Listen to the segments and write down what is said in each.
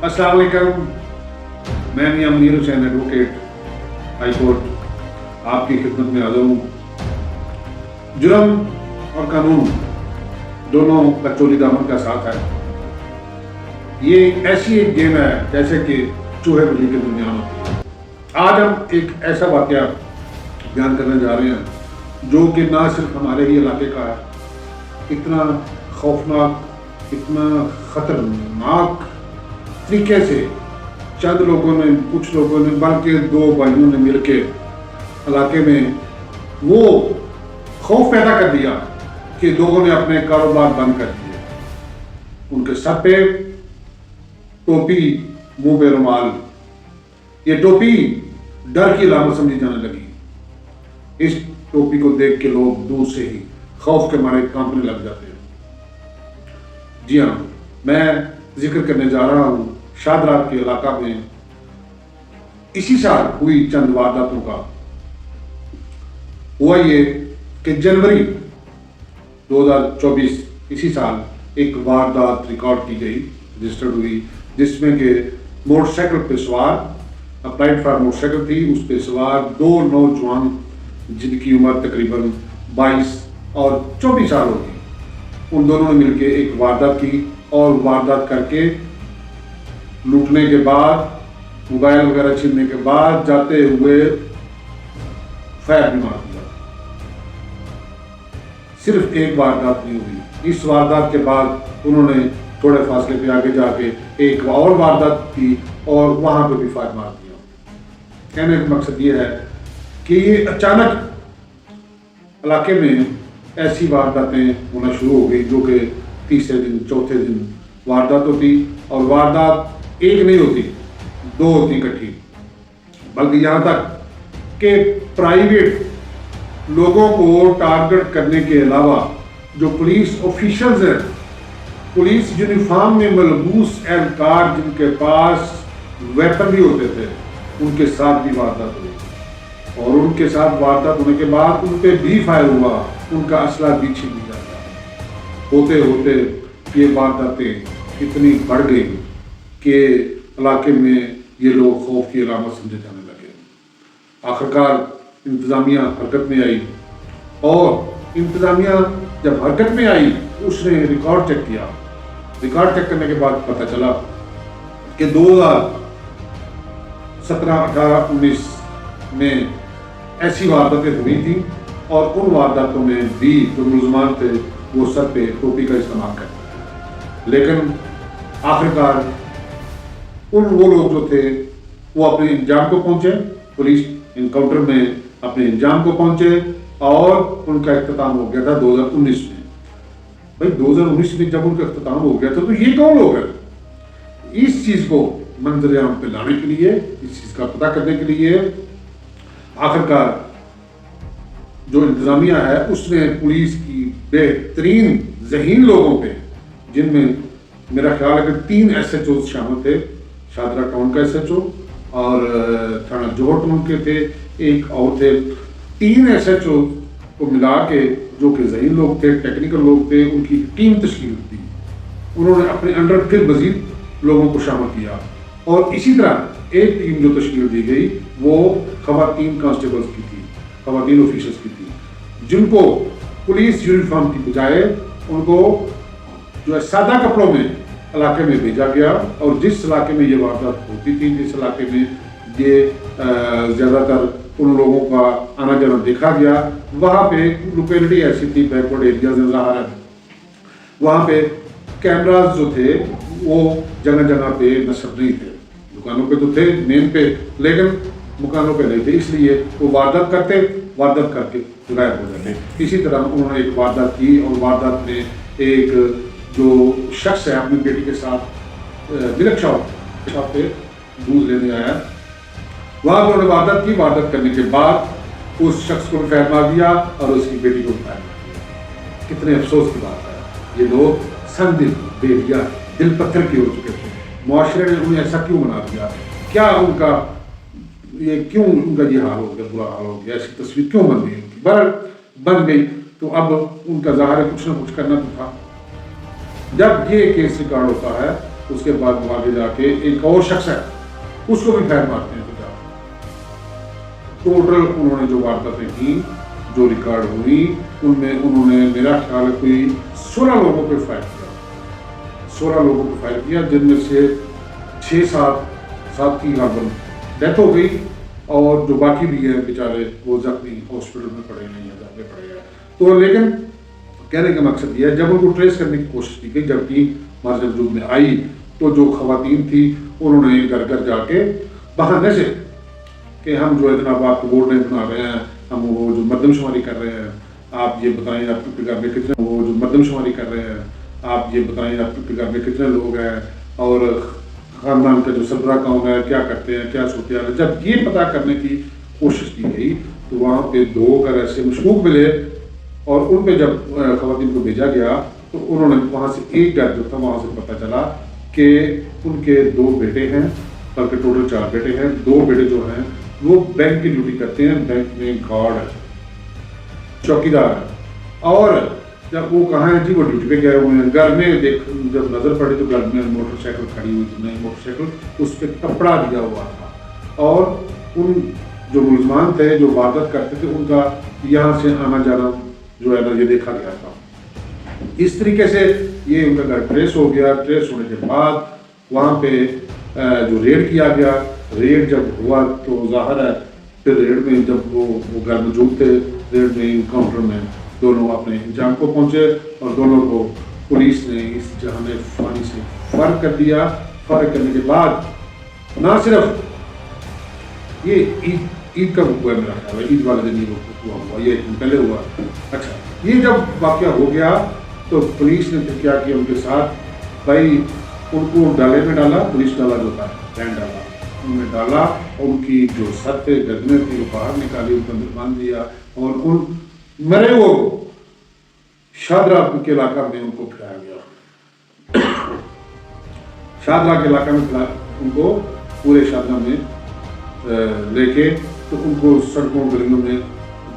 السلام علیکم، میں میاں منیر حسین ایڈوکیٹ ہائی کورٹ آپ کی خدمت میں حاضر ہوں۔ جرم اور قانون دونوں کا چولی دامن کا ساتھ ہے۔ یہ ایسی ایک گیم ہے جیسے کہ چوہے بلی کے درمیان ہوتی ہے۔ آج ہم ایک ایسا واقعہ بیان کرنے جا رہے ہیں جو کہ نہ صرف ہمارے ہی علاقے کا ہے، اتنا خوفناک، اتنا خطرناک طریقے سے چند لوگوں نے، کچھ لوگوں نے، بلکہ دو بھائیوں نے مل کے علاقے میں وہ خوف پیدا کر دیا کہ لوگوں نے اپنے کاروبار بند کر دیے۔ ان کے سر پہ ٹوپی، منہ پہ رومال، یہ ٹوپی ڈر کی علامت سمجھی جانے لگی۔ اس ٹوپی کو دیکھ کے لوگ دور سے ہی خوف کے مارے کانپنے لگ جاتے ہیں۔ جی ہاں، میں ذکر کرنے جا رہا ہوں شادرات کے علاقہ میں اسی سال ہوئی چند وارداتوں کا۔ ہوا یہ کہ جنوری 2024 اسی سال ایک واردات ریکارڈ کی گئی، رجسٹرڈ ہوئی، جس میں کہ موٹر سائیکل پہ سوار، اپلائڈ فار موٹر سائیکل تھی، اس پہ سوار دو نوجوان جن کی عمر تقریباً 22 اور 24 سال ہوگی، ان دونوں نے مل کے ایک واردات کی اور واردات کر کے لوٹنے کے بعد، موبائل وغیرہ چھیننے کے بعد جاتے ہوئے فائر بھی مار دیا۔ صرف ایک واردات نہیں ہوئی، اس واردات کے بعد انہوں نے تھوڑے فاصلے پہ آگے جا کے ایک اور واردات کی اور وہاں پہ بھی فائر مار دیا۔ کہنے کا مقصد یہ ہے کہ یہ اچانک علاقے میں ایسی وارداتیں ہونا شروع ہو گئی جو کہ تیسرے دن، چوتھے دن واردات ہوتی، اور واردات ایک نہیں ہوتی، دو ہوتی اکٹھی، بلکہ یہاں تک کہ پرائیویٹ لوگوں کو ٹارگٹ کرنے کے علاوہ جو پولیس آفیشلز ہیں، پولیس یونیفارم میں ملبوس اہلکار جن کے پاس ویپن بھی ہوتے تھے، ان کے ساتھ بھی واردات ہوئی، اور ان کے ساتھ واردات ہونے کے بعد ان پہ بھی فائر ہوا، ان کا اسلحہ بھی چھین لیا گیا۔ ہوتے ہوتے یہ وارداتیں اتنی بڑھ گئی کہ علاقے میں یہ لوگ خوف کی علامت سمجھے جانے لگے۔ آخرکار انتظامیہ حرکت میں آئی، اور انتظامیہ جب حرکت میں آئی اس نے ریکارڈ چیک کیا۔ ریکارڈ چیک کرنے کے بعد پتہ چلا کہ 2017، 18، 19 میں ایسی وارداتیں ہوئی تھیں، اور ان وارداتوں میں بھی جو ملزمان تھے وہ سر پہ ٹوپی کا استعمال کرتے تھے، لیکن آخرکار وہ لوگ جو تھے وہ اپنے انجام کو پہنچے، پولیس انکاؤنٹر میں اپنے انجام کو پہنچے، اور ان کا اختتام ہو گیا تھا 2019 میں۔ بھائی 2019 میں جب ان کا اختتام ہو گیا تھا تو یہ کون لوگ ہیں؟ اس چیز کو منظر عام پہ لانے کے لیے، اس چیز کا پتہ کرنے کے لیے آخرکار جو انتظامیہ ہے اس نے پولیس کی بہترین ذہین لوگوں پہ، جن میں میرا خیال ہے کہ 3 SHOs شامل تھے، شادرہ ٹاؤن کا SHO اور تھانہ جوہر ٹاؤن کے تھے، ایک اور تھے، 3 SHO کو ملا کے جو کہ ذہین لوگ تھے، ٹیکنیکل لوگ تھے، ان کی ٹیم تشکیل دی۔ انہوں نے اپنے انڈر پھر مزید لوگوں کو شامل کیا، اور اسی طرح ایک ٹیم جو تشکیل دی گئی وہ خواتین کانسٹیبلز کی تھی، خواتین آفیسرز کی تھی، جن کو پولیس یونیفارم کی بجائے ان کو جو ہے سادہ کپڑوں میں علاقے میں بھیجا گیا، اور جس علاقے میں یہ واردات ہوتی تھی، جس علاقے میں یہ زیادہ تر ان لوگوں کا آنا جانا دیکھا گیا، وہاں پہ لوکیلٹی ایسی تھی، بیکورڈ ایریاز ظاہر ہے، وہاں پہ کیمراز جو تھے وہ جگہ جگہ پہ نصب نہیں تھے، دکانوں پہ تو تھے مین پہ، لیکن مکانوں پہ نہیں تھے، اس لیے وہ واردات کرتے، واردات کر کے غائب ہو جاتے۔ اسی طرح انہوں نے ایک واردات کی، اور واردات میں ایک جو شخص ہے اپنی بیٹی کے ساتھ ملک شاپ پہ دودھ لینے آیا، وہاں پہ انہوں نے واردات کی۔ واردات کرنے کے بعد اس شخص کو بھی فائر مار دیا اور اس کی بیٹی کو بھی فائر مار دیا۔ کتنے افسوس کی بات ہے، یہ لوگ سن دل بےحیا دل پتھر کی ہو چکے تھے، معاشرے نے انہیں ایسا کیوں بنا دیا، کیا ان کا یہ حال ہو گیا، برا حال ہو گیا، ایسی تصویر کیوں بن گئی ان کی؟ بہرحال بن گئی تو اب ان کا ظاہر ہے کچھ نہ کچھ کرنا تو تھا۔ جب یہ کیس ریکارڈ ہوتا ہے اس کے بعد وہ آگے جا کے ایک اور شخص ہے اس کو بھی فائر مارتے ہیں. ٹوٹل انہوں نے جو وارداتیں کی جو ریکارڈ ہوئی ان میں انہوں نے میرا خیال ہے کوئی 16 لوگوں پہ فائر کیا. 16 لوگوں پہ فائر کیا جن میں سے 6-7 کی غالباً ڈیتھ ہو گئی اور جو باقی بھی ہیں بیچارے وہ زخمی ہاسپٹل میں پڑے ہیں یا جانے پڑے ہیں. تو لیکن کہنے کا مقصد یہ ہے جب ان کو ٹریس کرنے کی کوشش کی گئی جب ٹیم ہمارے وجود میں آئی تو جو خواتین تھی انہوں نے گھر گھر جا کے بہانے سے کہ ہم جو اتنا آپ کو بورڈیں بنا رہے ہیں ہم وہ جو مردم شماری کر رہے ہیں آپ یہ بتائیں آپ کے گھر میں کتنے وہ جو مردم شماری کر رہے ہیں آپ یہ بتائیں آپ کے گھر میں کتنے لوگ ہیں اور خاندان کا جو سربراہ کون ہے کیا کرتے ہیں کیا صورتحال ہے. جب یہ پتہ کرنے کی کوشش کی گئی تو وہاں پہ 2 گھر ایسے مشکوک ملے اور ان پہ جب خواتین کو بھیجا گیا تو انہوں نے وہاں سے ایک گھر جو تھا وہاں سے پتہ چلا کہ ان کے 2 بیٹے ہیں بلکہ ٹوٹل 4 بیٹے ہیں. 2 بیٹے جو ہیں وہ بینک کی ڈیوٹی کرتے ہیں بینک میں گارڈ ہے چوکیدار ہے اور جب وہ کہاں ہے جی وہ ڈیوٹی پہ گئے ہوئے ہیں. گھر میں جب نظر پڑی تو گھر میں موٹر سائیکل کھڑی ہوئی تھی نئی موٹر سائیکل اس پہ کپڑا دیا ہوا تھا اور ان جو ملزمان تھے جو واردات کرتے تھے ان کا یہاں سے آنا جانا جو ہے نا یہ دیکھا گیا تھا. اس طریقے سے یہ ان کا گھر ٹریس ہو گیا. ٹریس ہونے کے بعد وہاں پہ جو ریڈ کیا گیا ریڈ جب ہوا تو ظاہر ہے پھر ریڈ میں جب وہ گھر موجود تھے ریڈ میں انکاؤنٹر میں دونوں اپنے انجام کو پہنچے اور دونوں کو پولیس نے اس جہان فانی سے فرق کر دیا. فرق کرنے کے بعد نہ صرف یہ عید کا وقوع ہے میرا خیال ہے عید والے دن یہ وقوع ہوا یہ ایک دن پہلے ہوا. اچھا یہ جب واقعہ ہو گیا تو پولیس نے پھر کیا کیا ان کے ساتھ بھائی ان کو ڈالے میں ڈالا پولیس ڈالا جو تھا بینڈ ڈالا ان میں ڈالا ان کی جو سر تھے گردنیں تھی وہ باہر نکالی ان کو اندر باندھ دیا اور ان مرے وہ شادرہ کے علاقہ میں ان کو پھیلایا گیا. شادرہ کے علاقہ میں ان کو پورے شادرہ میں لے کے تو ان کو سڑکوں گلیوں میں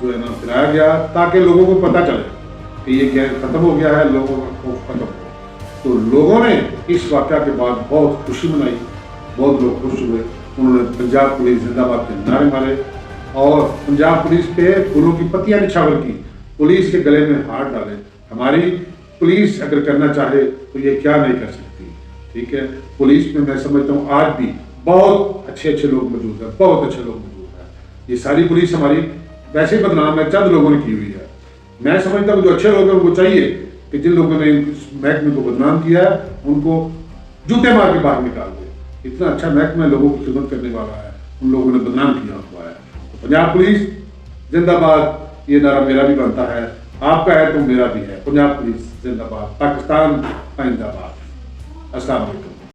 جو ہے نا پھیلایا گیا تاکہ لوگوں کو پتہ چلے کہ یہ گینگ ختم ہو گیا ہے لوگوں کا خوف ختم ہو. تو لوگوں نے اس واقعہ کے بعد بہت خوشی منائی بہت لوگ خوش ہوئے. انہوں نے پنجاب پولیس زندہ باد کے نعرے مارے اور پنجاب پولیس پہ پھولوں کی پتیاں نچھاور کی پولیس کے گلے میں ہاتھ ڈالے. ہماری پولیس اگر کرنا چاہے تو یہ کیا نہیں کر سکتی. ٹھیک ہے پولیس میں سمجھتا ہوں آج بھی بہت اچھے لوگ موجود ہیں بہت اچھے لوگ موجود ہیں. یہ ساری پولیس ہماری ویسے بدنام ہے چند لوگوں نے کی ہوئی ہے. میں سمجھتا ہوں جو اچھے لوگ ہیں ان کو چاہیے کہ جن لوگوں نے محکمے کو بدنام کیا ہے ان کو جوتے مار کے باہر نکال دے. اتنا اچھا محکمہ لوگوں کی خدمت کرنے والا ہے ان لوگوں نے بدنام کیا ہوا ہے. پنجاب پولیس زندہ باد یہ نعرہ میرا بھی بنتا ہے آپ کا ہے تو میرا بھی ہے. پنجاب پولیس زندہ باد پاکستان آئندہ باد. السلام علیکم.